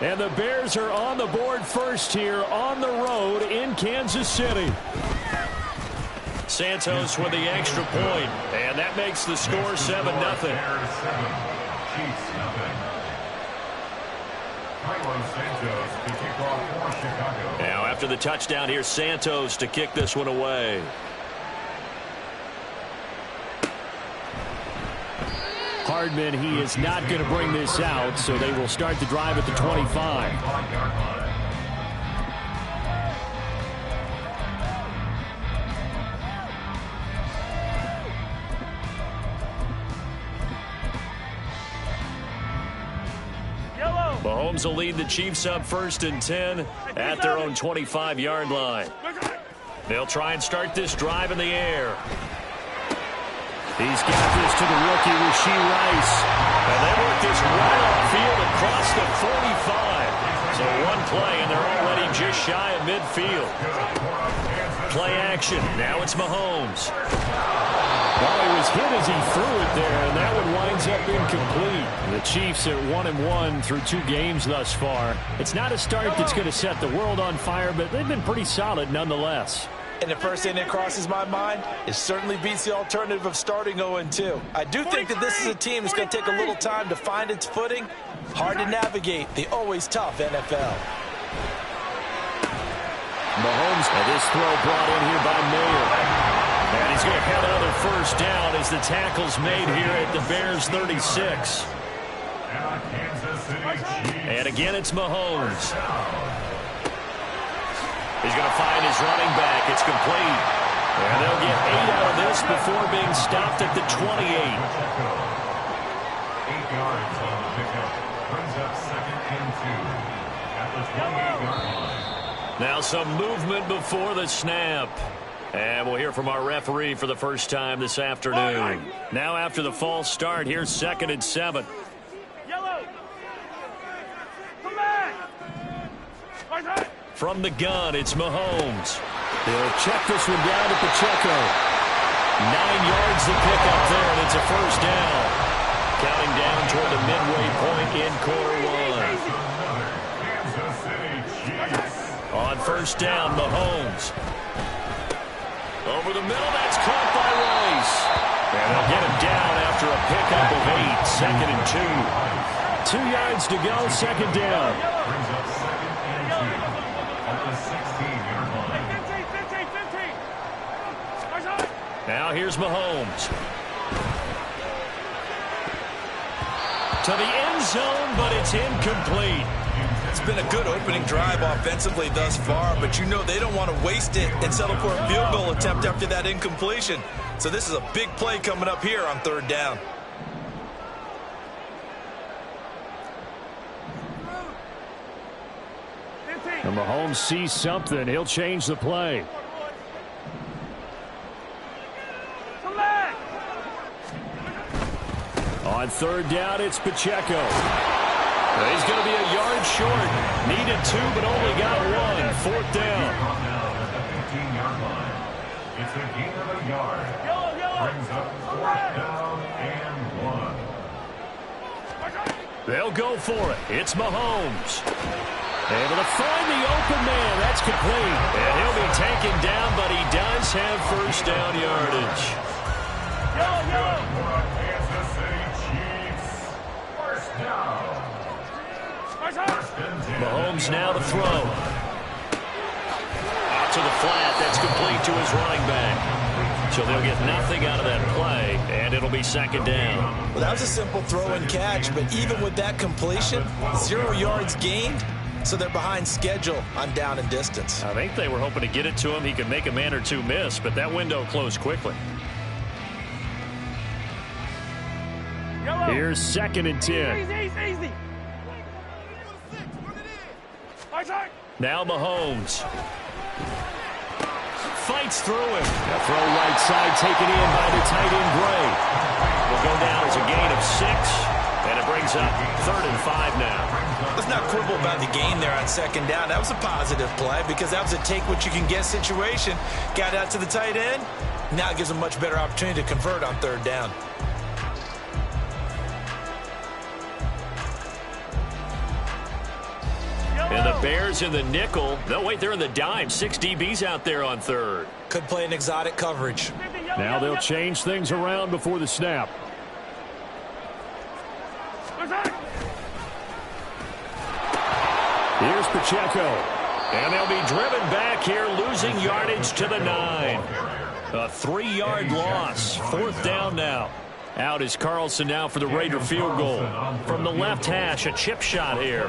And the Bears are on the board first here on the road in Kansas City. Santos with the extra point, and that makes the score 7-0. Now after the touchdown, here's Santos to kick this one away. Hardman, he is not going to bring this out, so they will start the drive at the 25. Mahomes will lead the Chiefs up 1st and 10 at their own 25-yard line. They'll try and start this drive in the air. He's got this to the rookie, Rashee Rice. And they work this right off field across the 45. So one play, and they're already just shy of midfield. Play action. Now it's Mahomes. Well, he was hit as he threw it there, and that one winds up incomplete. The Chiefs are 1-1 through 2 games thus far. It's not a start that's going to set the world on fire, but they've been pretty solid nonetheless. And the first thing that crosses my mind, it certainly beats the alternative of starting 0-2. I do think that this is a team that's going to take a little time to find its footing. Hard to navigate the always tough NFL. Mahomes, and this throw brought in here by Mayer. And he's going to have another first down as the tackle's made here at the Bears' 36. And again, it's Mahomes. He's going to find his running back. It's complete. And they'll get 8 out of this before being stopped at the 28. 8 yards on the pickup. Brings up 2nd and 2 at the 28-yard line. Now some movement before the snap. And we'll hear from our referee for the first time this afternoon. Now after the false start, here's 2nd and 7. From the gun, it's Mahomes. They'll check this one down to Pacheco. 9 yards to pick up there, and it's a first down. Counting down toward the midway point in quarter 1. On first down, Mahomes. Over the middle, that's caught by Rice. And they'll get him down after a pickup of 8. 2nd and 2. 2 yards to go, 2nd down. Brings up 2nd and 2 at the 16-yard line. Now here's Mahomes. To the end zone, but it's incomplete. It's been a good opening drive offensively thus far, but you know they don't want to waste it and settle for a field goal attempt after that incompletion. So this is a big play coming up here on 3rd down. And Mahomes sees something. He'll change the play. On 3rd down, it's Pacheco. He's going to be a yard short. Needed 2, but only got 1. 4th down. At the 15-yard line. It's a gain of a yard. Brings up 4th down and 1. They'll go for it. It's Mahomes. Able to find the open man. That's complete. And he'll be taken down, but he does have first down yardage. Kansas City Chiefs. First down. Mahomes now to throw. Out to the flat. That's complete to his running back. So they'll get nothing out of that play, and it'll be 2nd down. Well, that was a simple throw and catch, but even with that completion, 0 yards gained. So they're behind schedule on down and distance. I think they were hoping to get it to him. He could make a man or two miss, but that window closed quickly. Here's 2nd and 10. Easy. Now Mahomes. Fights through him. A throw right side taken in by the tight end Gray. Will go down as a gain of 6. And it brings up 3rd and 5 now. Let's not quibble about the gain there on 2nd down. That was a positive play because that was a take-what-you-can-get situation. Got out to the tight end. Now it gives them a much better opportunity to convert on 3rd down. And the Bears in the nickel. No, wait, they're in the dime. 6 DBs out there on third. Could play an exotic coverage. Now they'll change things around before the snap. Here's Pacheco. And they'll be driven back here, losing yardage to the 9. A 3-yard loss. 4th down now. Out is Carlson now for the Raider field goal. From the left hash, a chip shot here.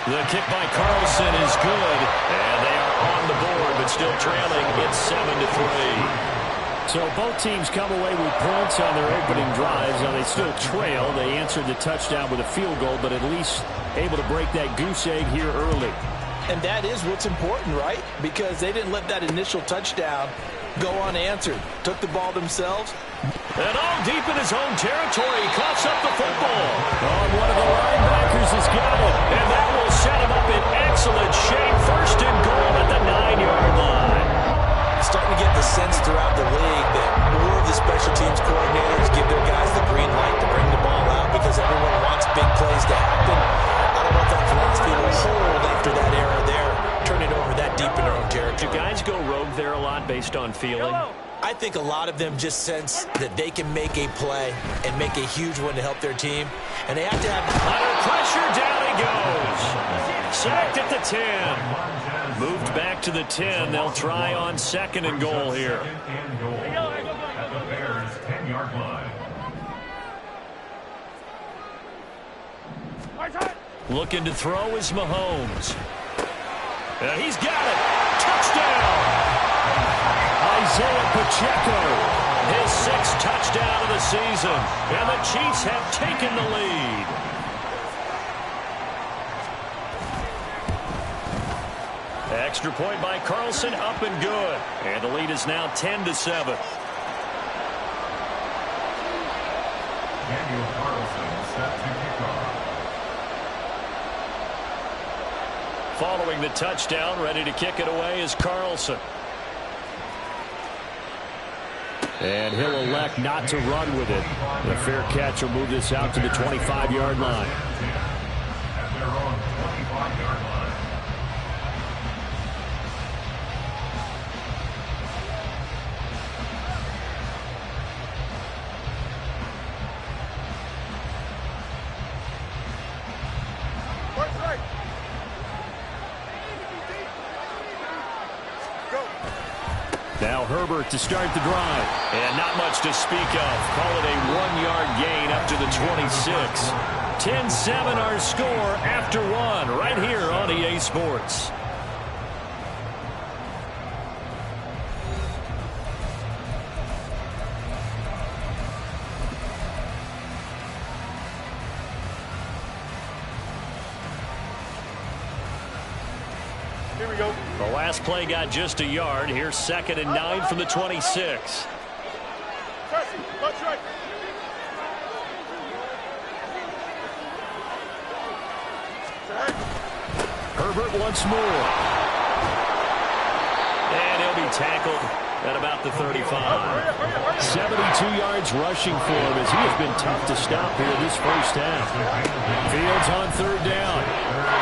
The kick by Carlson is good. And they are on the board, but still trailing. It's 7-3. So both teams come away with points on their opening drives. Now they still trail. They answered the touchdown with a field goal, but at least able to break that goose egg here early. And that is what's important, right? Because they didn't let that initial touchdown go unanswered. Took the ball themselves. And all deep in his own territory. He coughs up the football. Oh, one of the linebackers has got it. And that will set him up in excellent shape. 1st and goal at the 9-yard line. Starting to get the sense throughout the league that more of the special teams coordinators give their guys the green light to bring the ball out because everyone wants big plays to happen. I don't know if that philosophy will hold after that era there, turn it over that deep in their own territory. Do guys go rogue there a lot based on feeling? I think a lot of them just sense that they can make a play and make a huge one to help their team. And they have to have... Under pressure, down he goes. Sacked at the 10. Moved back to the 10. They'll try on 2nd and goal here. At the Bears' 10-yard line. Looking to throw is Mahomes. He's got it. Touchdown. Isaiah Pacheco. His 6th touchdown of the season. And the Chiefs have taken the lead. Extra point by Carlson, up and good. And the lead is now 10-7. Daniel Carlson set to kick off. Following the touchdown, ready to kick it away is Carlson. And he'll elect not to run with it. The fair catch will move this out to the 25-yard line. At their own 25-yard line. Now Herbert to start the drive. And not much to speak of. Call it a 1-yard gain up to the 26. 10-7 our score after 1 right here on EA Sports. Here we go. The last play got just a yard. Here's 2nd and 9 from the 26. Herbert once more. And he'll be tackled at about the 35. 72 yards rushing for him as he has been tough to stop here this first half. Fields on 3rd down.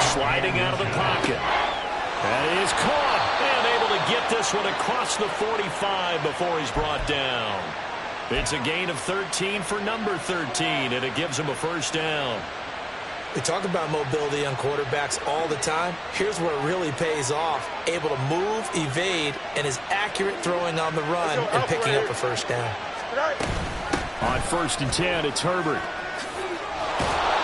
Sliding out of the pocket. That is caught. And able to get this one across the 45 before he's brought down. It's a gain of 13 for number 13, and it gives him a 1st down. We talk about mobility on quarterbacks all the time. Here's where it really pays off. Able to move, evade, and is accurate throwing on the run and picking up a 1st down. On 1st and 10, it's Herbert.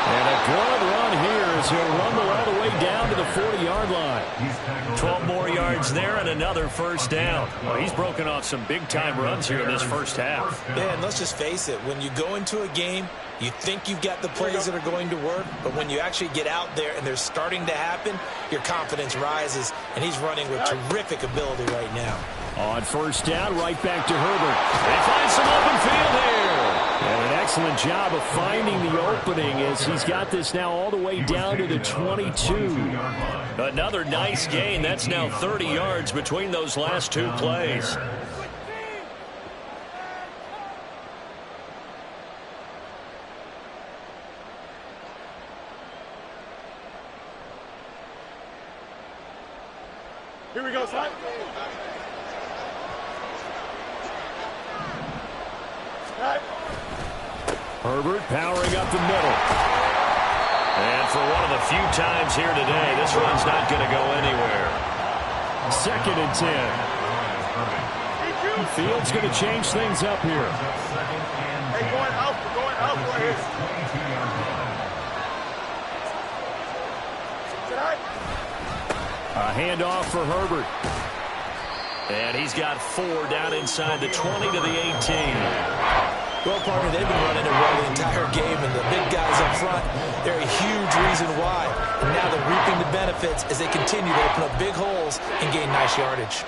And a good run here as he'll rumble all the way down to the 40-yard line. 12 more yards there and another 1st down. Well, he's broken off some big-time runs here in this first half. Yeah, and let's just face it. When you go into a game, you think you've got the plays that are going to work, but when you actually get out there and they're starting to happen, your confidence rises, and he's running with terrific ability right now. On 1st down, right back to Herbert. They find some open field here. And an excellent job of finding the opening as he's got this now all the way down to the 22. Another nice gain. That's now 30 yards between those last 2 plays. Here we go, son. Herbert powering up the middle. And for one of the few times here today, this run's not going to go anywhere. 2nd and 10. Fields going to change things up here. Hey, going out right here. A handoff for Herbert. And he's got 4 down inside the 20 to the 18. Well, partner, they've been running it well the entire game, and the big guys up front, they're a huge reason why. And now they're reaping the benefits as they continue to open up big holes and gain nice yardage.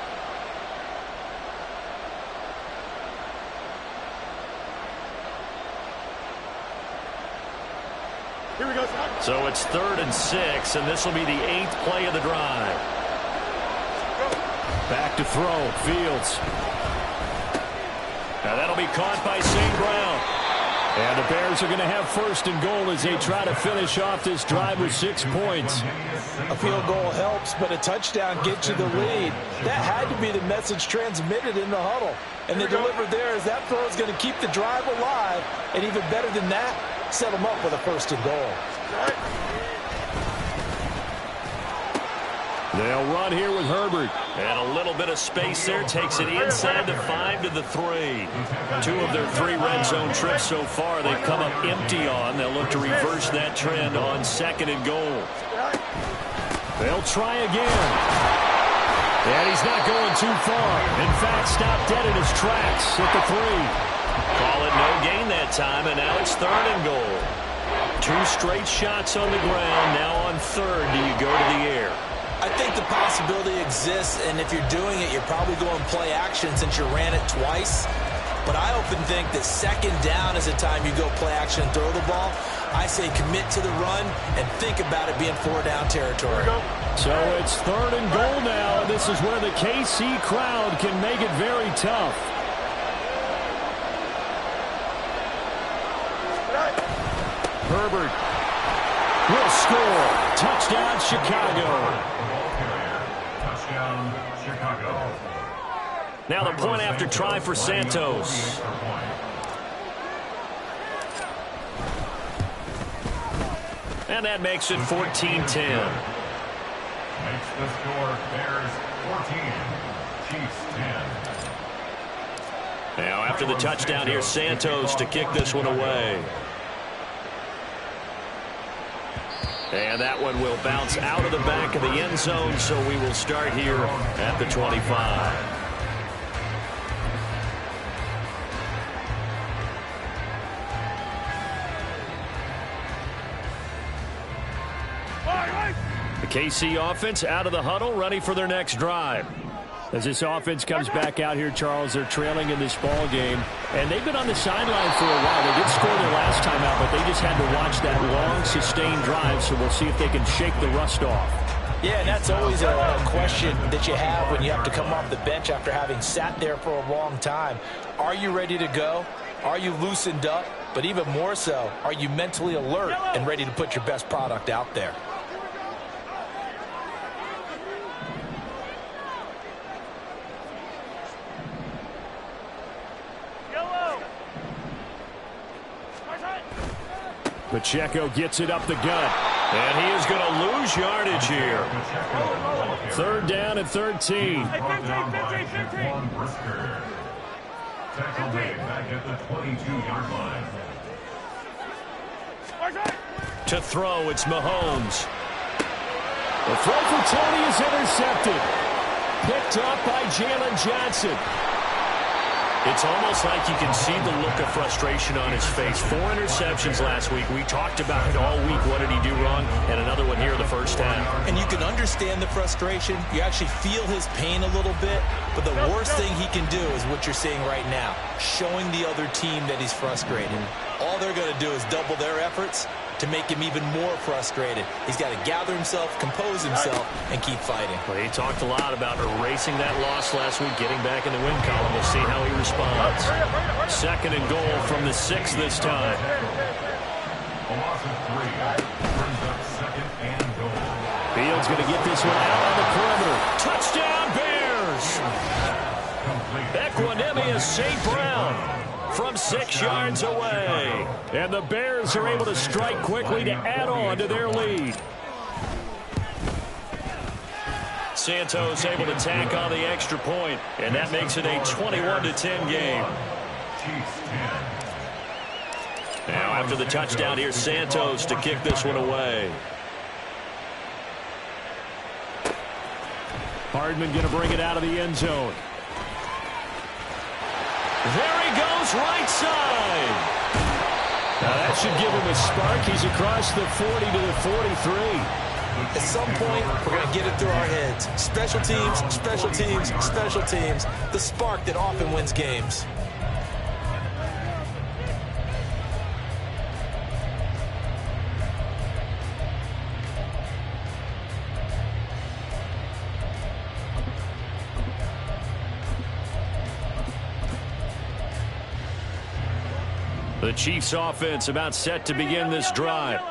Here we go, son. So it's 3rd and 6, and this will be the 8th play of the drive. Back to throw. Fields. Now that'll be caught by St. Brown. And the Bears are going to have 1st and goal as they try to finish off this drive with 6 points. A field goal helps, but a touchdown gets you the lead. That had to be the message transmitted in the huddle. And they delivered there as that throw is going to keep the drive alive. And even better than that, set them up with a 1st and goal. They'll run here with Herbert. And a little bit of space there takes it inside the 5 to the 3. 2 of their 3 red zone trips so far they've come up empty on. They'll look to reverse that trend on 2nd and goal. They'll try again. And he's not going too far. In fact, stopped dead in his tracks at the 3. Call it no gain that time, and now it's 3rd and goal. 2 straight shots on the ground. Now on 3rd, do you go to the air? I think the possibility exists, and if you're doing it, you're probably going play action since you ran it twice. But I often think that 2nd down is the time you go play action and throw the ball. I say commit to the run and think about it being 4 down territory. So it's 3rd and goal now. This is where the KC crowd can make it very tough. Herbert will score. Touchdown, Chicago. Touchdown, Chicago. Now the point after try for Santos. And that makes it 14-10. Makes the score Bears 14, Chiefs 10. Now after the touchdown here, Santos to kick this one away. And that one will bounce out of the back of the end zone, so we will start here at the 25. The KC offense out of the huddle, ready for their next drive. As this offense comes back out here, Charles, they're trailing in this ball game, and they've been on the sideline for a while. They did score their last time out, but they just had to watch that long, sustained drive, so we'll see if they can shake the rust off. Yeah, and that's always a question that you have when you have to come off the bench after having sat there for a long time. Are you ready to go? Are you loosened up? But even more so, are you mentally alert and ready to put your best product out there? Pacheco gets it up the gut. And he is going to lose yardage here. 3rd down and 13. Tackle made back at the 22-yard line. To throw, it's Mahomes. The throw for Tony is intercepted. Picked up by Jalen Johnson. It's almost like you can see the look of frustration on his face. 4 interceptions last week. We talked about it all week. What did he do wrong? And another one here in the first half. And you can understand the frustration. You actually feel his pain a little bit. But the worst thing he can do is what you're seeing right now, showing the other team that he's frustrated. All they're going to do is double their efforts to make him even more frustrated. He's got to gather himself, compose himself, and keep fighting. Well, he talked a lot about erasing that loss last week, getting back in the win column. We'll see how he responds. 2nd and goal from the 6 this time. A loss of 3 brings up 2nd and goal. Fields Brown's going to get this one out on the perimeter. Touchdown, Bears! Equanimous St. Brown from 6 yards away. And the Bears are able to strike quickly to add on to their lead. Santos able to tack on the extra point, and that makes it a 21-10 game. Now after the touchdown, here's Santos to kick this one away. Hardman going to bring it out of the end zone. There he goes, right side. Now that should give him a spark. He's across the 40 to the 43. At some point, we're going to get it through our heads. Special teams, special teams, special teams. The spark that often wins games. The Chiefs offense about set to begin this drive.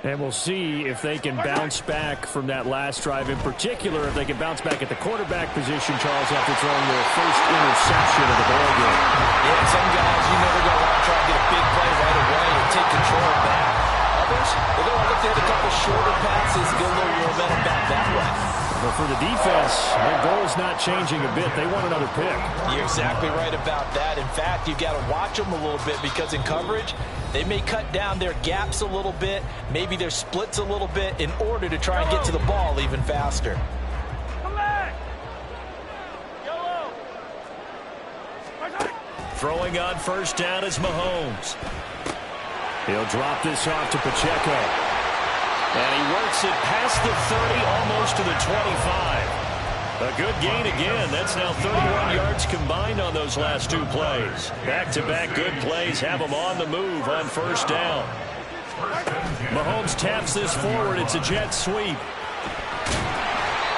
And we'll see if they can bounce back from that last drive. In particular, if they can bounce back at the quarterback position, Charles, after throwing their first interception of the ball game. Yeah, some guys, you know, they're going to want to try to get a big play right away and take control back. Others, they're going to look to hit a couple shorter passes, get a little momentum back that way. But for the defense, their goal is not changing a bit. They want another pick. You're exactly right about that. In fact, you've got to watch them a little bit because in coverage, they may cut down their gaps a little bit, maybe their splits a little bit in order to try and get to the ball even faster. Throwing on first down is Mahomes. He'll drop this off to Pacheco. And he works it past the 30, almost to the 25. A good gain again. That's now 31 yards combined on those last two plays. Back-to-back good plays have them on the move on first down. Mahomes taps this forward. It's a jet sweep.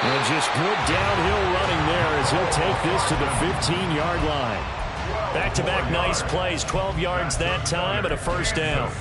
And just good downhill running there as he'll take this to the 15-yard line. Back-to-back nice plays, 12 yards that time and a first down.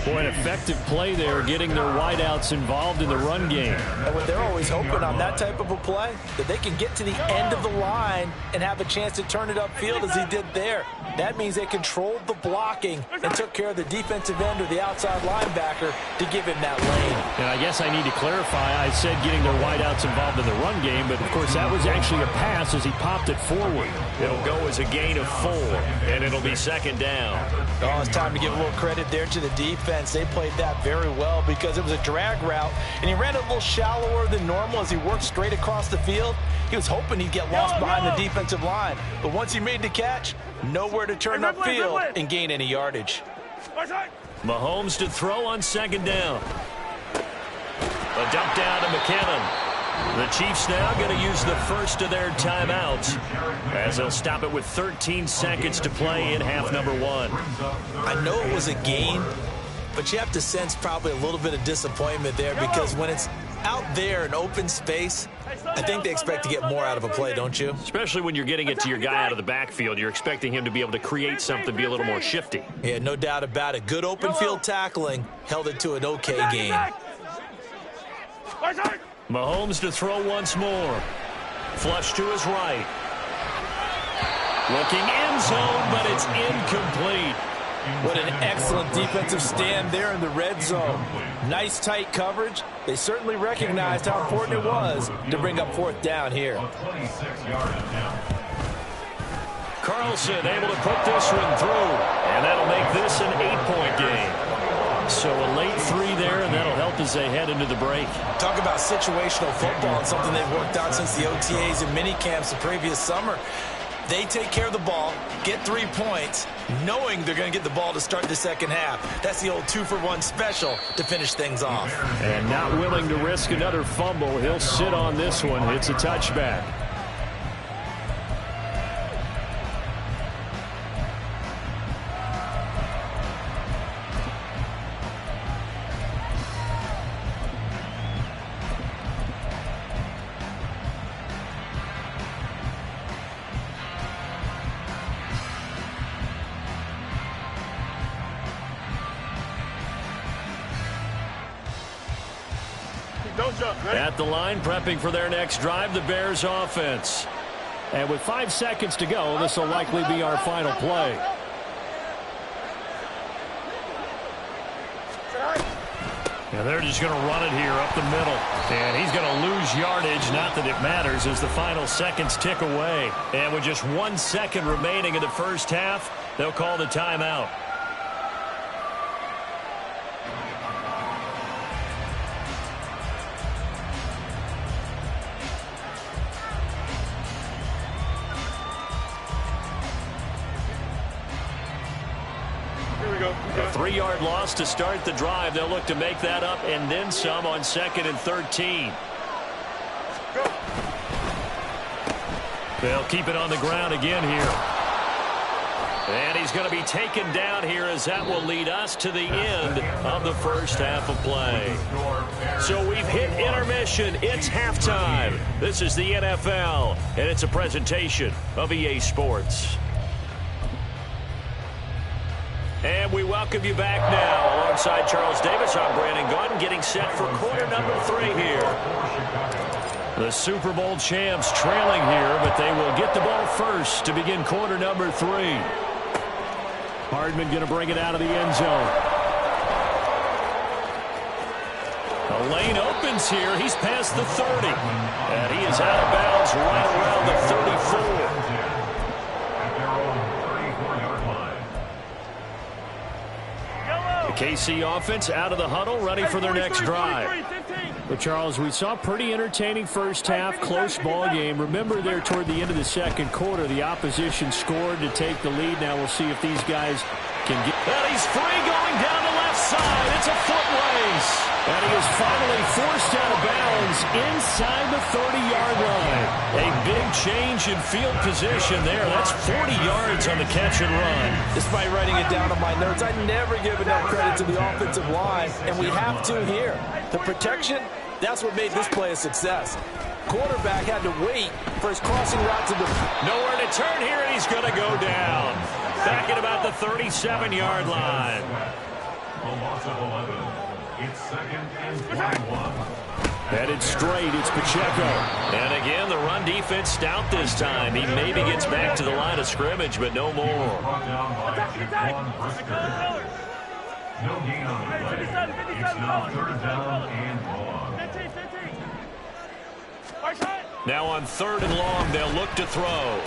Boy, an effective play there, getting their wideouts involved in the run game. And what they're always hoping on that type of a play, that they can get to the end of the line and have a chance to turn it upfield as he did there. That means they controlled the blocking and took care of the defensive end or the outside linebacker to give him that lane. And I guess I need to clarify, I said getting their wideouts involved in the run game, but of course that was actually a pass as he popped it forward. It'll go as a gain of 4, and it'll be second down. Oh, it's time to give a little credit there to the defense. They played that very well because it was a drag route, and he ran a little shallower than normal as he worked straight across the field. He was hoping he'd get lost behind the defensive line, but once he made the catch, nowhere to turn upfield and gain any yardage. Mahomes to throw on second down. A dump down to McKinnon. The Chiefs now going to use the first of their timeouts as they'll stop it with 13 seconds to play in half number 1. I know it was a gain, but you have to sense probably a little bit of disappointment there because when it's out there in open space, I think they expect to get more out of a play, don't you? Especially when you're getting it to your guy out of the backfield. You're expecting him to be able to create something, be a little more shifty. Yeah, no doubt about it. Good open field tackling held it to an okay game. Mahomes to throw once more. Flush to his right. Looking end zone, but it's incomplete. What an excellent defensive stand there in the red zone. Nice tight coverage. They certainly recognized how important it was to bring up fourth down here. Carlson able to put this one through, and that'll make this an 8-point game. So a late 3 there, and that'll help as they head into the break. Talk about situational football and something they've worked out since the OTAs and mini camps the previous summer. They take care of the ball, get 3 points, knowing they're going to get the ball to start the second half. That's the old 2-for-1 special to finish things off. And not willing to risk another fumble, he'll sit on this one. It's a touchback. At the line, prepping for their next drive, the Bears offense. And with 5 seconds to go, this will likely be our final play. And they're just going to run it here up the middle. And he's going to lose yardage. Not that it matters as the final seconds tick away. And with just 1 second remaining in the first half, they'll call the timeout. A 3-yard loss to start the drive. They'll look to make that up and then some on 2nd and 13. They'll keep it on the ground again here. And he's going to be taken down here as that will lead us to the end of the first half of play. So we've hit intermission. It's halftime. This is the NFL, and it's a presentation of EA Sports. And we welcome you back now. Alongside Charles Davis, I'm Brandon Gaudin, getting set for quarter number 3 here. The Super Bowl champs trailing here, but they will get the ball first to begin quarter number 3. Hardman going to bring it out of the end zone. The lane opens here. He's past the 30. And he is out of bounds right around the 34. KC offense out of the huddle, ready for their next drive. But Charles, we saw pretty entertaining first half, close ball game. Remember there toward the end of the second quarter, the opposition scored to take the lead. Now we'll see if these guys can get... And he's free going down the left side. It's a foot race. And he is finally forced out of bounds inside the 30-yard line. A big change in field position there. That's 40 yards on the catch and run. Despite writing it down on my notes, I never give enough credit to the offensive line, and we have to here. The protection, that's what made this play a success. Quarterback had to wait for his crossing route to the... Nowhere to turn here, and he's going to go down. Back at about the 37-yard line. A loss of 11. It's 2nd and 21. Headed straight, it's Pacheco. And again, the run defense stout this time. He maybe gets back to the line of scrimmage, but no more. Brought down by Jaquan Brisker. No gain on the play. It's now 3rd down and long. Now on 3rd and long, they'll look to throw.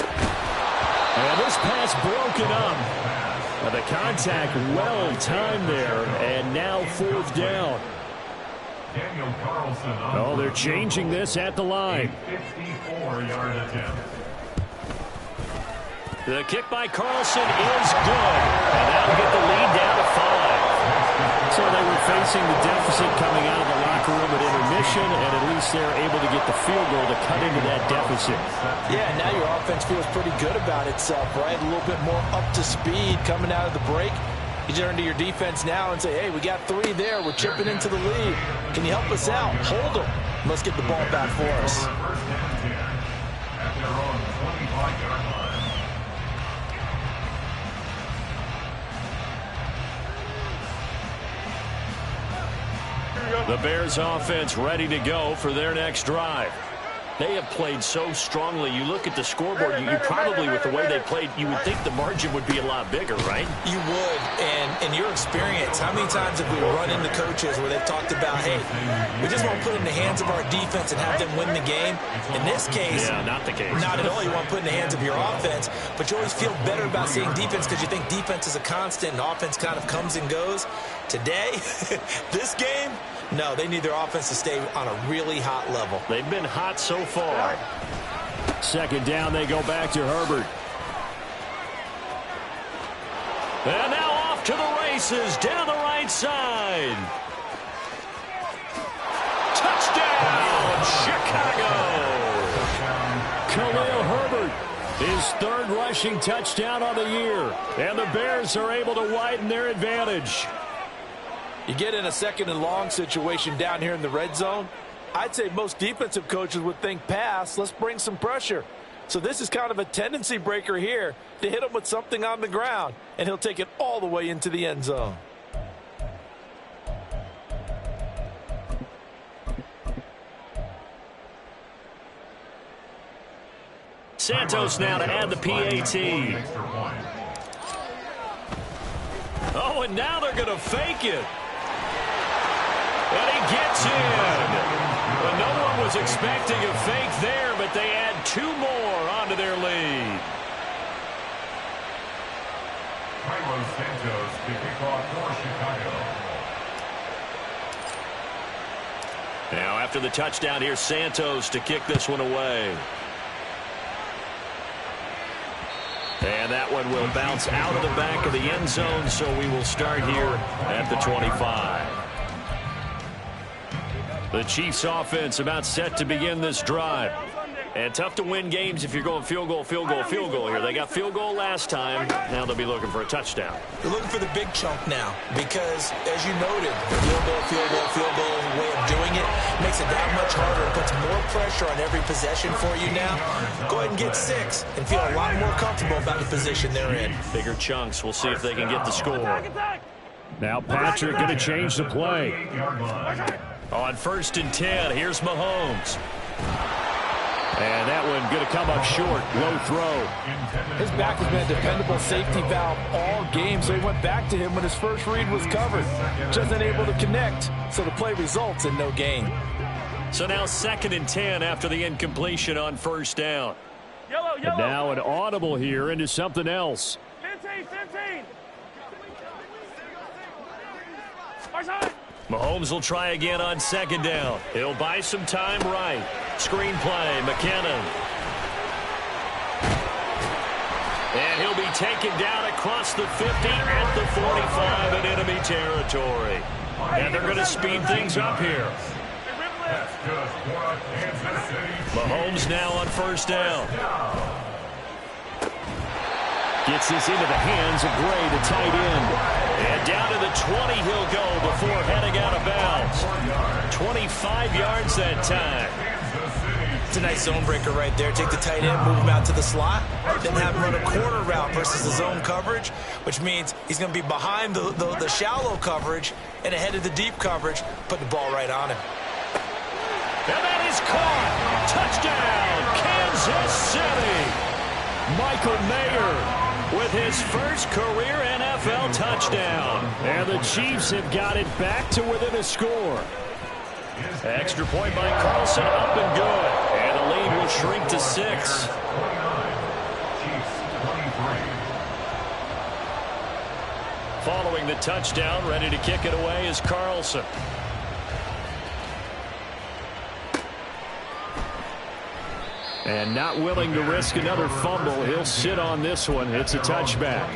And this pass broken up. The contact well timed there, and now 4th down. Daniel Carlson. Oh, they're changing this at the line. 54-yard attempt. The kick by Carlson is good. And that'll get the lead down to 5. So they were facing the deficit coming out of the locker room at intermission, and at least they're able to get the field goal to cut into that deficit. Yeah, now your offense feels pretty good about itself, right? A little bit more up to speed coming out of the break. You turn to your defense now and say, hey, we got 3 there. We're chipping into the lead. Can you help us out? Hold them. Let's get the ball back for us. First and 10 at their own 25-yard line. The Bears offense ready to go for their next drive. They have played so strongly. You look at the scoreboard, you probably, with the way they played, you would think the margin would be a lot bigger, right? You would. And in your experience, how many times have we run into coaches where they've talked about, hey, we just want to put it in the hands of our defense and have them win the game? In this case, yeah, not the case. Not at all. You want to put it in the hands of your offense, but you always feel better about seeing defense because you think defense is a constant and offense kind of comes and goes. Today, this game, no, they need their offense to stay on a really hot level. They've been hot so far. 2nd down, they go back to Herbert. And now off to the races down the right side. Touchdown, Chicago. Khalil Herbert, his 3rd rushing touchdown on the year. And the Bears are able to widen their advantage. You get in a 2nd and long situation down here in the red zone, I'd say most defensive coaches would think pass, let's bring some pressure. So this is kind of a tendency breaker here to hit him with something on the ground, and he'll take it all the way into the end zone. Santos now to add the PAT. Oh, and now they're going to fake it. And he gets in. Well, no one was expecting a fake there, but they add 2 more onto their lead. Carlos Santos to kick off for Chicago. Now after the touchdown, here's Santos to kick this one away. And that one will bounce out of the back of the end zone, so we will start here at the 25. The Chiefs offense about set to begin this drive. And tough to win games if you're going field goal, field goal, field goal here. They got field goal last time. Now they'll be looking for a touchdown. They're looking for the big chunk now because, as you noted, field goal, field goal, field goal way of doing it makes it that much harder and puts more pressure on every possession for you now. Go ahead and get 6 and feel a lot more comfortable about the position they're in. Bigger chunks. We'll see if they can get the score. Now Patrick going to change the play. On 1st and 10, here's Mahomes. And that one going to come up short. Low throw. His back has been a dependable safety valve all game, so he went back to him when his first read was covered. Just unable to connect, so the play results in no gain. So now 2nd and 10 after the incompletion on 1st down. And now an audible here into something else. 15. Mahomes will try again on 2nd down. He'll buy some time right. Screen play, McKinnon. And he'll be taken down across the 50 at the 45 in enemy territory. And they're going to speed things up here. Mahomes now on 1st down. Gets this into the hands of Gray, the tight end. And down to the 20 he'll go before heading out of bounds. 25 yards that time. It's a nice zone breaker right there. Take the tight end, move him out to the slot, then have him run a corner route versus the zone coverage, which means he's going to be behind the shallow coverage and ahead of the deep coverage, put the ball right on him. And that is caught. Touchdown, Kansas City. Michael Mayer with his first career NFL touchdown. And the Chiefs have got it back to within a score. Extra point by Carlson, up and good. And the lead will shrink to 6. Following the touchdown, ready to kick it away is Carlson. And not willing to risk another fumble. He'll sit on this one. It's a touchback.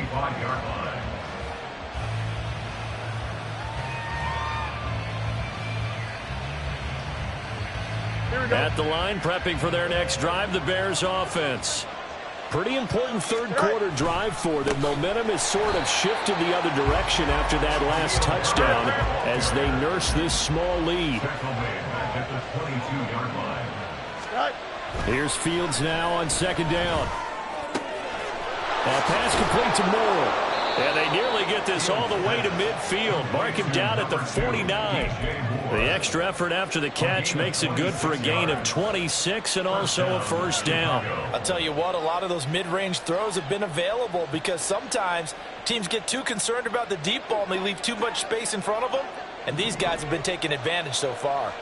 At the line, prepping for their next drive, the Bears offense. Pretty important third quarter drive for them. Momentum has sort of shifted the other direction after that last touchdown as they nurse this small lead. Here's Fields now on 2nd down. Pass complete to Moore. And they nearly get this all the way to midfield. Mark him down at the 49. The extra effort after the catch makes it good for a gain of 26 and also a 1st down. I'll tell you what, a lot of those mid-range throws have been available because sometimes teams get too concerned about the deep ball and they leave too much space in front of them. And these guys have been taking advantage so far.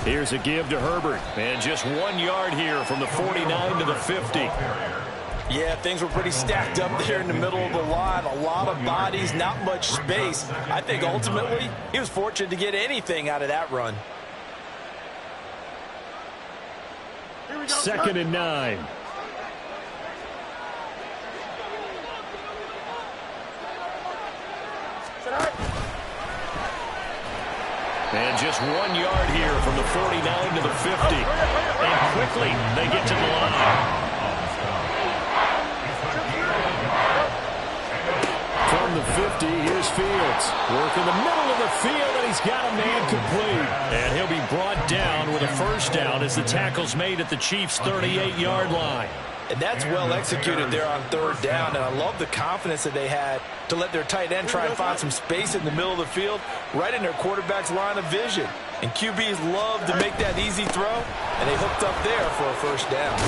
Here's a give to Herbert. And just 1 yard here from the 49 to the 50. Yeah, things were pretty stacked up there in the middle of the line. A lot of bodies, not much space. I think ultimately he was fortunate to get anything out of that run. 2nd and 9. And just 1 yard here from the 49 to the 50. And quickly they get to the line. From the 50, here's Fields. Work in the middle of the field, and he's got a man complete. And he'll be brought down with a 1st down as the tackle's made at the Chiefs' 38-yard line. And that's well executed there on third down. And I love the confidence that they had to let their tight end try and find some space in the middle of the field, right in their quarterback's line of vision. And QBs love to make that easy throw, and they hooked up there for a first down.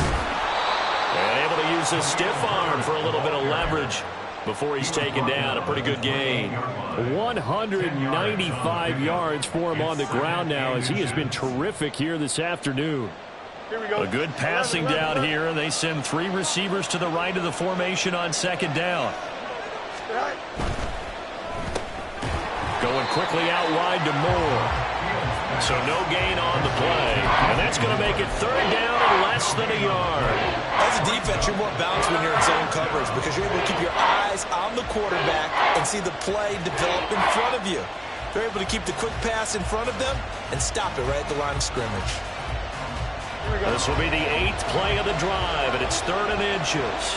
And able to use his stiff arm for a little bit of leverage before he's taken down. A pretty good gain. 195 yards for him on the ground now, as he has been terrific here this afternoon. A good passing down here, and they send 3 receivers to the right of the formation on second down. Going quickly out wide to Moore. So no gain on the play. And that's going to make it third down and less than a yard. As a defense, you're more balanced when you're in zone coverage because you're able to keep your eyes on the quarterback and see the play develop in front of you. They're able to keep the quick pass in front of them and stop it right at the line of scrimmage. This will be the 8th play of the drive, and it's 3rd and inches.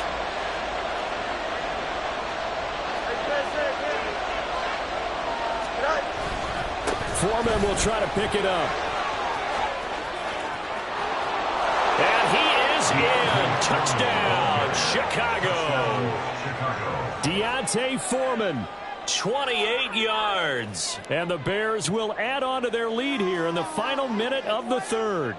Foreman will try to pick it up. And he is in. Touchdown, Chicago. Deontay Foreman. 28 yards. And the Bears will add on to their lead here in the final minute of the 3rd.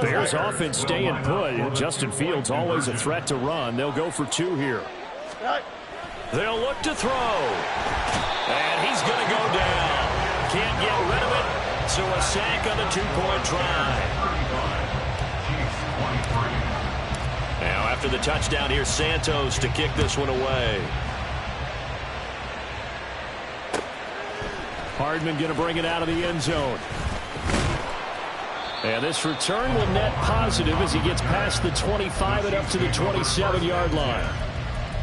Bears offense staying put. Justin Fields always a threat to run. They'll go for 2 here. They'll look to throw. And he's going to go down. Can't get rid of it. So a sack on the 2-point try. Now after the touchdown, here's Santos to kick this one away. Hardman going to bring it out of the end zone. And this return will net positive as he gets past the 25 and up to the 27-yard line.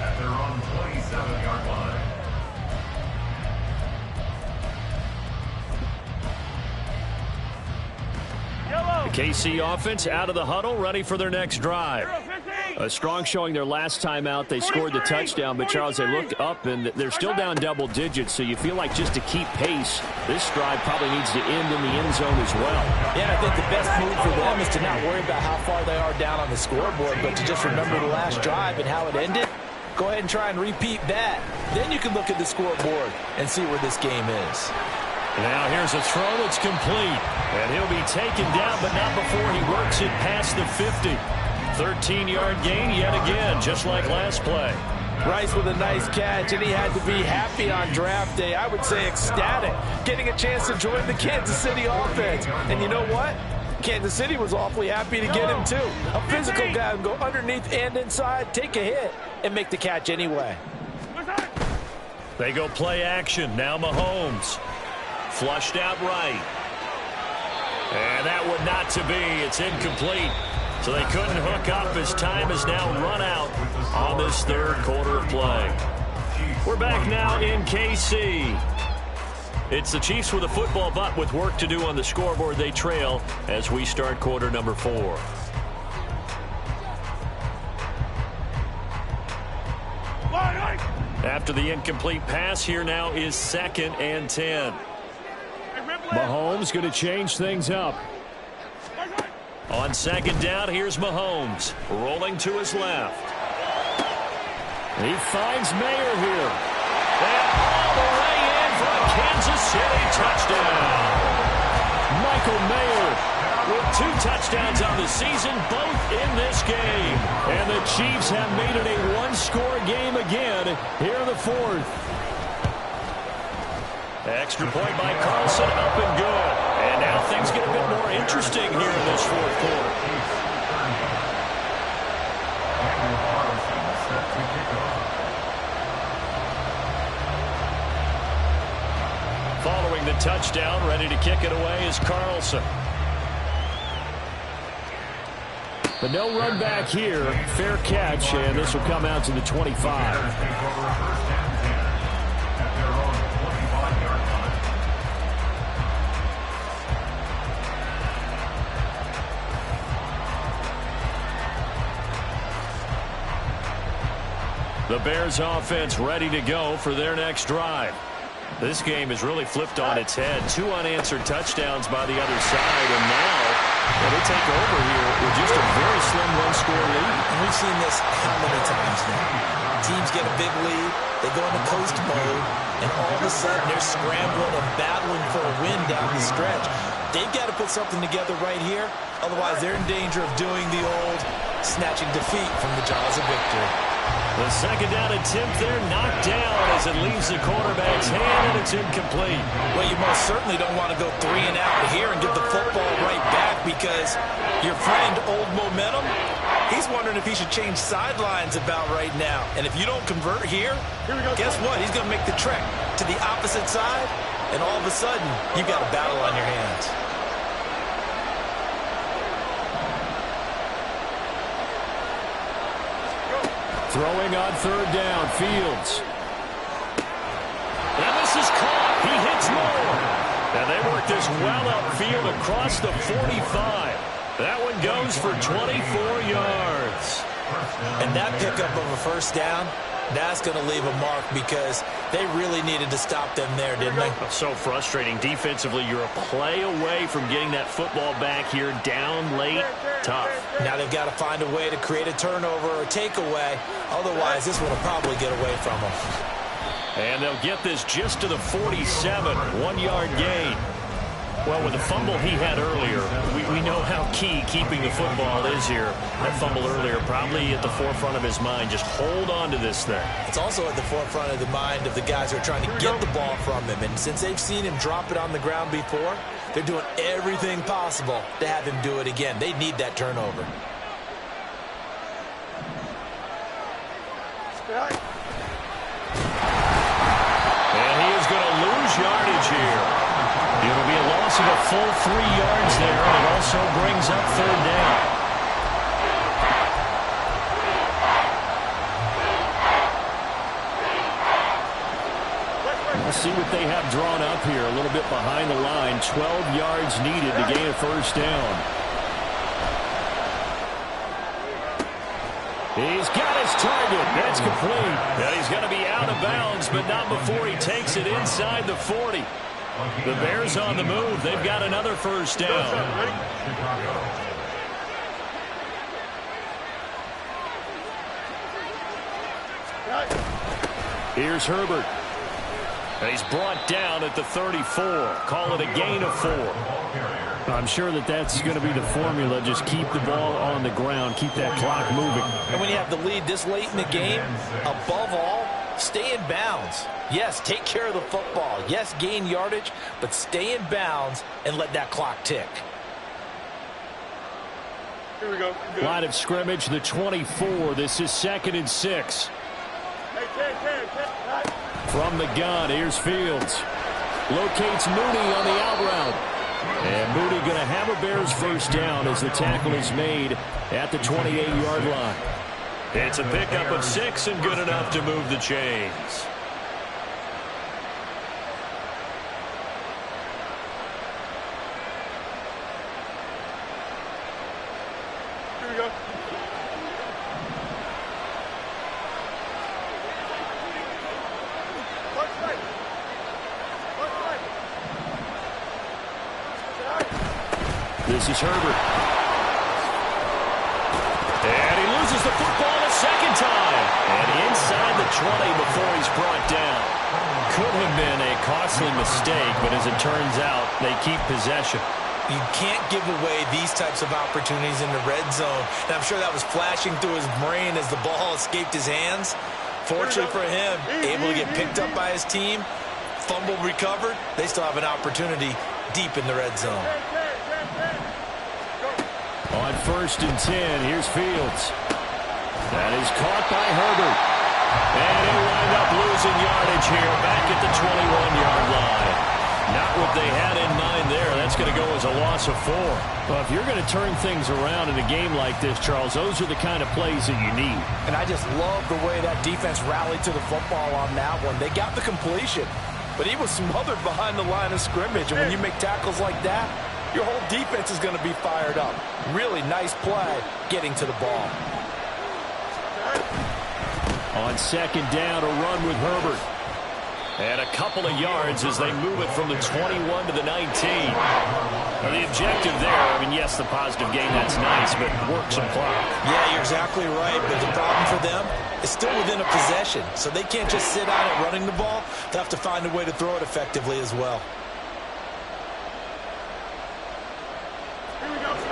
At their own 27-yard line. The KC offense out of the huddle, ready for their next drive. A strong showing their last time out. They scored the touchdown, but Charles, they looked up and they're still down double digits, so you feel like just to keep pace, this drive probably needs to end in the end zone as well. Yeah, and I think the best move for them is to not worry about how far they are down on the scoreboard, but to just remember the last drive and how it ended. Go ahead and try and repeat that. Then you can look at the scoreboard and see where this game is. Now here's a throw that's complete. And he'll be taken down, but not before he works it past the 50. 13-yard gain yet again, just like last play. Rice with a nice catch, and he had to be happy on draft day. I would say ecstatic, getting a chance to join the Kansas City offense. And you know what? Kansas City was awfully happy to get him, too. A physical guy who can go underneath and inside, take a hit, and make the catch anyway. They go play action. Now Mahomes. Flushed out right. And that would not to be. It's incomplete. So they couldn't hook up as time has now run out on this 3rd quarter of play. We're back now in KC. It's the Chiefs with a football, but with work to do on the scoreboard. They trail as we start quarter number 4. After the incomplete pass, here now is 2nd and 10. Mahomes going to change things up. On 2nd down, here's Mahomes. Rolling to his left. He finds Mayer here. And all the way in for a Kansas City touchdown. Michael Mayer with 2 touchdowns on the season, both in this game. And the Chiefs have made it a 1-score game again here in the 4th. Extra point by Carlson, up and good. And now things get a bit more interesting here in this 4th quarter. Following the touchdown, ready to kick it away is Carlson. But no run back here. Fair catch, and this will come out to the 25. The Bears offense ready to go for their next drive. This game has really flipped on its head. 2 unanswered touchdowns by the other side, and now they take over here with just a very slim one-score lead. And we've seen this how many times now? Teams get a big lead, they go into coast mode, and all of a sudden they're scrambling and battling for a win down the stretch. They've got to put something together right here, otherwise they're in danger of doing the old snatching defeat from the jaws of victory. The second down attempt there knocked down as it leaves the quarterback's hand, and it's incomplete. Well, you most certainly don't want to go 3 and out here and give the football right back, because your friend, Old Momentum, he's wondering if he should change sidelines about right now. And if you don't convert here, guess what? He's going to make the trek to the opposite side, and all of a sudden, you've got a battle on your hands. Throwing on third down, Fields. And this is caught. He hits more. And they work this well upfield across the 45. That one goes for 24 yards. And that pickup of a first down, that's going to leave a mark, because they really needed to stop them there, didn't they? So frustrating. Defensively, you're a play away from getting that football back here, down late. Tough. Now they've got to find a way to create a turnover or a takeaway. Otherwise, this one will probably get away from them. And they'll get this just to the 47, 1-yard gain. Well, with the fumble he had earlier, we know how key keeping the football is here. That fumble earlier probably at the forefront of his mind. Just hold on to this thing. It's also at the forefront of the mind of the guys who are trying to get the ball from him. And since they've seen him drop it on the ground before, they're doing everything possible to have him do it again. They need that turnover. And he is going to lose yardage here. It'll be a loss of a full 3 yards there, and it also brings up third down. Let's see what they have drawn up here. A little bit behind the line. 12 yards needed to gain a first down. He's got his target. That's complete. And he's going to be out of bounds, but not before he takes it inside the 40. The Bears on the move. They've got another first down. Here's Herbert. And he's brought down at the 34. Call it a gain of 4. I'm sure that's going to be the formula. Just keep the ball on the ground. Keep that clock moving. And when you have the lead this late in the game, above all, stay in bounds. Yes, take care of the football. Yes, gain yardage, but stay in bounds and let that clock tick. Here we go. Line of scrimmage, the 24. This is 2nd and 6. From the gun, here's Fields. Locates Mooney on the out route. And Mooney going to have a Bears first down as the tackle is made at the 28-yard line. It's a pickup of 6 and good enough to move the chains. Here we go. This is Herbert. And he loses the football a second time. And inside the 20 before he's brought down. Could have been a costly mistake, but as it turns out, they keep possession. You can't give away these types of opportunities in the red zone. And I'm sure that was flashing through his brain as the ball escaped his hands. Fortunately for him, able to get picked up by his team, fumble recovered. They still have an opportunity deep in the red zone. On 1st and 10, here's Fields. That is caught by Herbert. And he'll wind up losing yardage here back at the 21-yard line. Not what they had in mind there. That's going to go as a loss of 4. Well, if you're going to turn things around in a game like this, Charles, those are the kind of plays that you need. And I just love the way that defense rallied to the football on that one. They got the completion, but he was smothered behind the line of scrimmage. And when you make tackles like that, your whole defense is going to be fired up. Really nice play getting to the ball. On 2nd down, a run with Herbert. And a couple of yards as they move it from the 21 to the 19. Now the objective there, I mean, yes, the positive gain, that's nice, but work some clock. Yeah, you're exactly right, but the problem for them is still within a possession, so they can't just sit on it running the ball. They have to find a way to throw it effectively as well.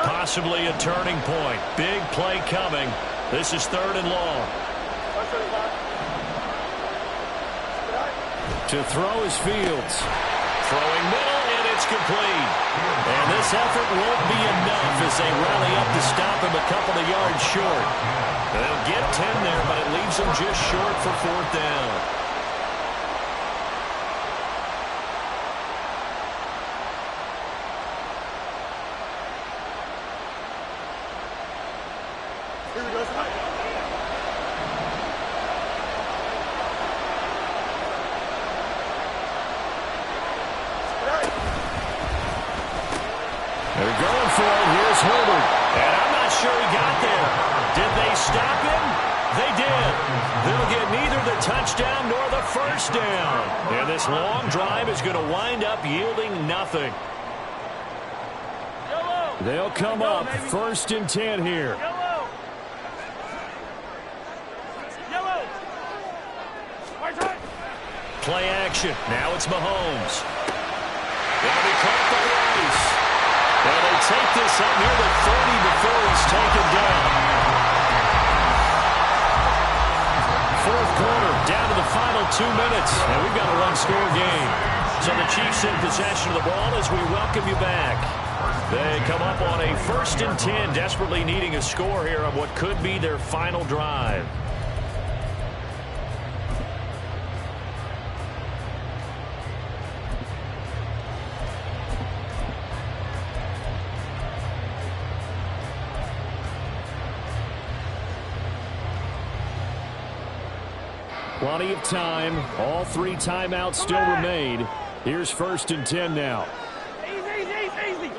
Possibly a turning point. Big play coming. This is 3rd and long. To throw is Fields. Throwing middle, and it's complete. And this effort won't be enough as they rally up to stop him a couple of yards short. They'll get 10 there, but it leaves them just short for 4th down. Here we go. They're going for it. Here's Herbert. And I'm not sure he got there. Did they stop him? They did. They'll get neither the touchdown nor the 1st down. And this long drive is going to wind up yielding nothing. They'll come up 1st and 10 here. Play action. Now it's Mahomes. That'll be caught by Rice. And they take this up near the 30 before he's taken down. 4th quarter, down to the final 2 minutes. And we've got a one-score game. So the Chiefs in possession of the ball as we welcome you back. They come up on a 1st and 10, desperately needing a score here on what could be their final drive. Plenty of time. All 3 timeouts still remain. Here's 1st and 10 now. Easy.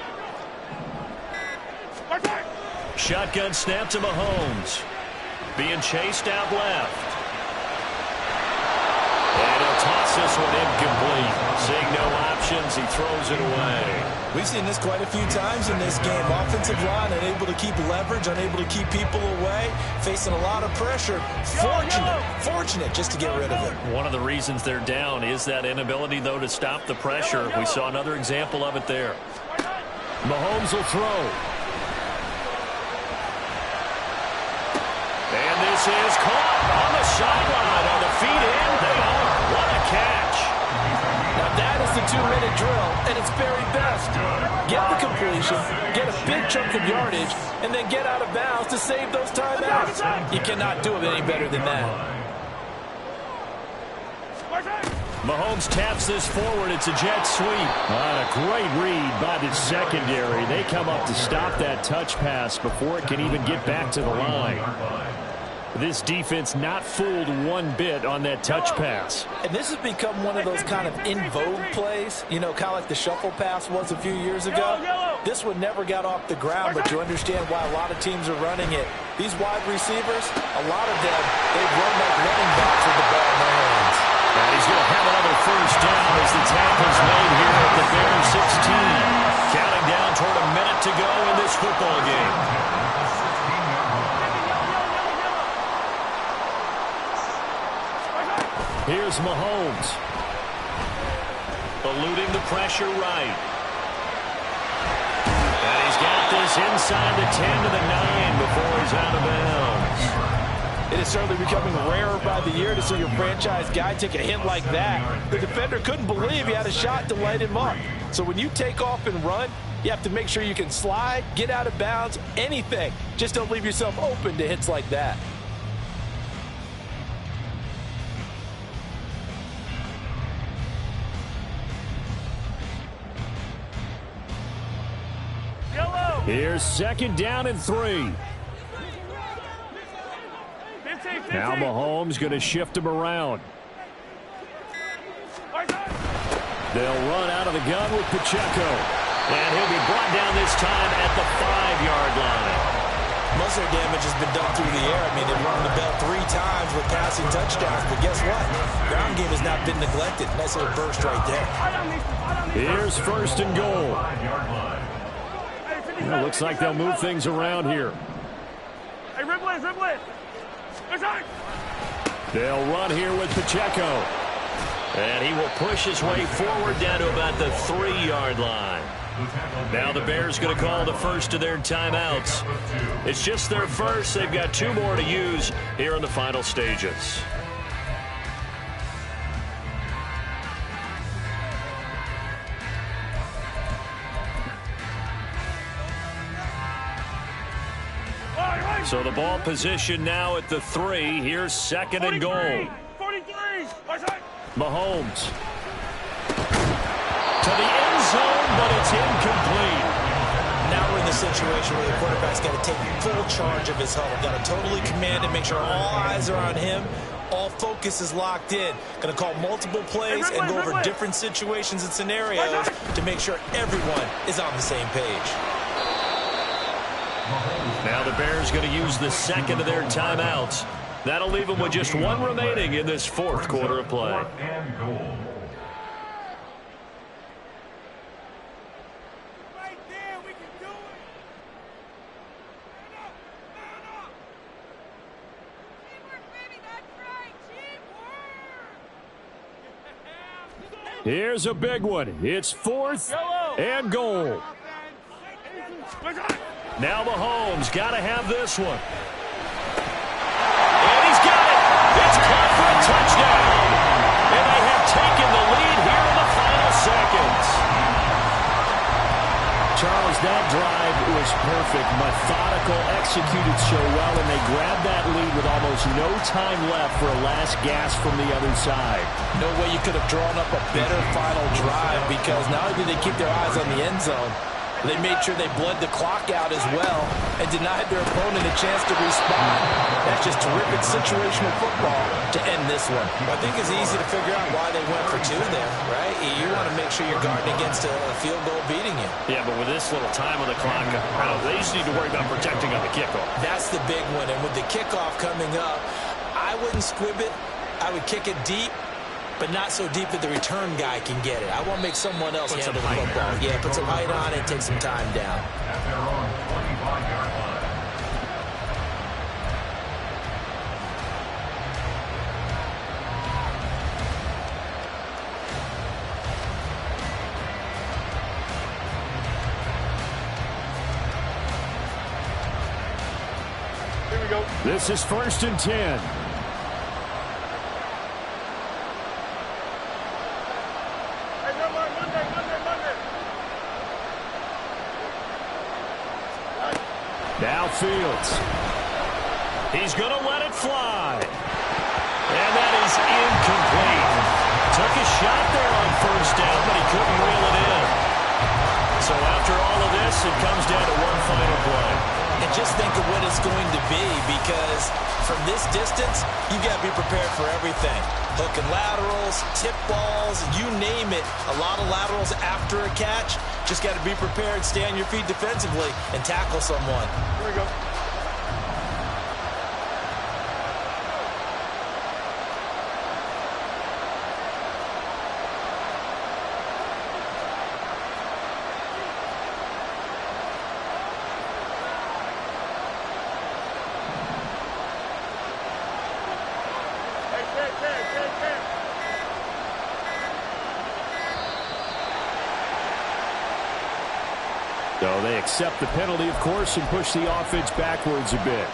Shotgun snap to Mahomes. Being chased out left. And he'll toss this one incomplete. Seeing no options, he throws it away. We've seen this quite a few times in this game. Offensive line unable to keep leverage, unable to keep people away, facing a lot of pressure. Fortunate just to get rid of it. One of the reasons they're down is that inability, though, to stop the pressure. We saw another example of it there. Mahomes will throw. And this is caught on the sideline. On the feet in, they are. What a catch. Now that is the 2-minute drill at its very best. Get the completion, get a big chunk of yardage, and then get out of bounds to save those timeouts. You cannot do it any better than that. Mahomes taps this forward. It's a jet sweep. A great read by the secondary. They come up to stop that touch pass before it can even get back to the line. This defense not fooled one bit on that touch pass. And this has become one of those kind of in vogue plays, you know, kind of like the shuffle pass was a few years ago. This one never got off the ground, but you understand why a lot of teams are running it. These wide receivers, a lot of them, they run like running backs with the ball in their hands. And he's going to have another 1st down as the tackle's made here at the Bear 16. Counting down toward a minute to go in this football game. Here's Mahomes. Eluding the pressure right. And he's got this inside the 10 to the 9 before he's out of bounds. It is certainly becoming rarer by the year to see your franchise guy take a hit like that. The defender couldn't believe he had a shot to light him up. So when you take off and run, you have to make sure you can slide, get out of bounds, anything. Just don't leave yourself open to hits like that. Here's 2nd down and 3. Now Mahomes going to shift him around. They'll run out of the gun with Pacheco. And he'll be brought down this time at the 5-yard line. most of their damage has been done through the air. I mean, they've rung the bell 3 times with passing touchdowns, but guess what? Ground game has not been neglected. Nice little burst right there. Here's first and goal. It looks like they'll move things around here. Hey, Ripley. They'll run here with Pacheco. And he will push his way forward down to about the 3-yard line. Now the Bears going to call the first of their timeouts. It's just their first. They've got 2 more to use here in the final stages. So the ball position now at the 3. Here's second and goal. 43. Mahomes. To the end zone, but it's incomplete. Now we're in the situation where the quarterback's got to take full charge of his huddle. Got to totally command and make sure all eyes are on him. All focus is locked in. Going to call multiple plays and go over different situations and scenarios to make sure everyone is on the same page. Now the Bears going to use the second of their timeouts. That'll leave them with just 1 remaining in this 4th quarter of play. And goal. Right there, we can do it. Teamwork, baby, that's right. Teamwork. Here's a big one. It's 4th and goal. Now Mahomes got to have this one. And he's got it. It's caught for a touchdown. And they have taken the lead here in the final seconds. Charles, that drive was perfect. Methodical, executed so well, and they grabbed that lead with almost no time left for a last gasp from the other side. No way you could have drawn up a better final drive, because not only did they keep their eyes on the end zone, they made sure they bled the clock out as well and denied their opponent a chance to respond. That's just terrific situational football to end this one. I think it's easy to figure out why they went for 2 there, right? You want to make sure you're guarding against a field goal beating you. Yeah, but with this little time on the clock, they just need to worry about protecting on the kickoff. That's the big one. And with the kickoff coming up, I wouldn't squib it. I would kick it deep, but not so deep that the return guy can get it. I want to make someone else handle the football. Yeah, put some height on it, take some time down. At their own 25-yard line. Here we go. This is 1st and 10. Now Fields. He's going to let it fly. And that is incomplete. Took a shot there on 1st down, but he couldn't reel it in. So after all of this, it comes down to one final play. And just think of what it's going to be, because from this distance, you got to be prepared for everything. Hook and laterals, tip balls, you name it. A lot of laterals after a catch. Just got to be prepared, stay on your feet defensively, and tackle someone. Here we go. So they accept the penalty, of course, and push the offense backwards a bit.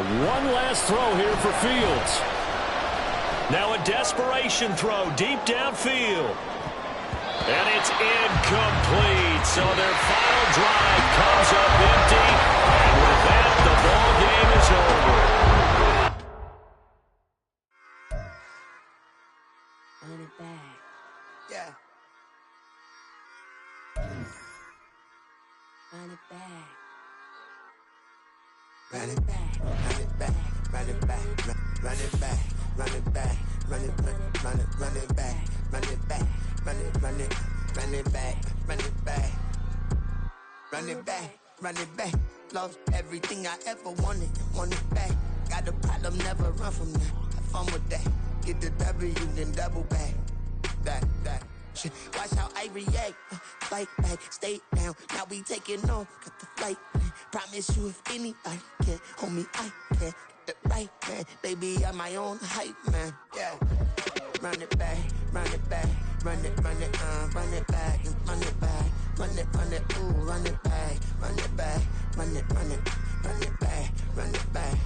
One last throw here for Fields. Now a desperation throw deep downfield. And it's incomplete. So their final drive comes up empty. And with that, the ball game is over. Run it back. Yeah. Run it back. Run it back, run it back, run it back, run it back, run it back, run it back, run it back, run it back, run it back, run it back, run it back, run it back. Lost everything I ever wanted, want it back. Got a problem, never run from that. Have fun with that. Get the W, then double back. That. Shit. Watch how I react. Fight back, stay down. Now we taking off. Got the flight plan. Promise you if anybody can, homie, I can. Get the right man. Baby, I'm my own hype man. Yeah. Run it back, run it back. Run it back, run it back. Run it, ooh, run it back. Run it back, run it back. Run it back.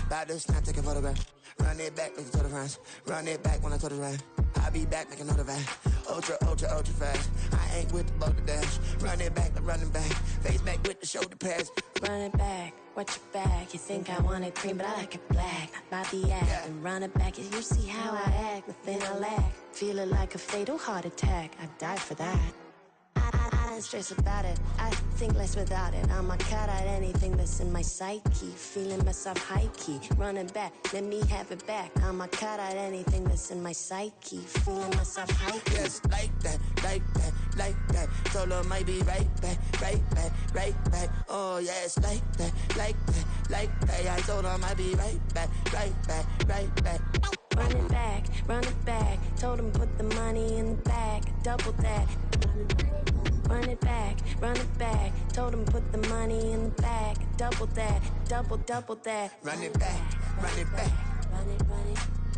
About to snap, take a photograph. Run it back, make it to the friends. Run it back when I told it right. I'll be back, make another van. Ultra fast. I ain't with the boat to dash. Run it back, I'm running back. Face back with the shoulder pads. Run it back, watch your back. You think I want it cream, but I like it black. Not by the act. Yeah. And run it back, you see how I act. Nothing I lack. Feeling like a fatal heart attack. I'd die for that. I don't stress about it. I think less without it. I'ma cut out anything that's in my psyche. Feeling myself high key. Running back, let me have it back. I'ma cut out anything that's in my psyche. Feeling myself high key. Yes, like that. Told her might be right back. Oh, yes, like that. I told her might be right back. Run it back. Told him put the money in the bag. Double that. Run it back. Told him put the money in the bag. Double that. Double that. Run it back. Run it back. Run it back.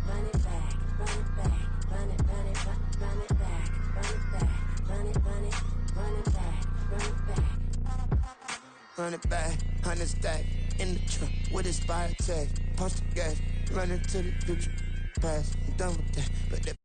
Run it back. Run it back. Run it back. Run it back, 100 stack in the truck with his fire tag. Punch the gas, running to the future past. I'm done with that, but that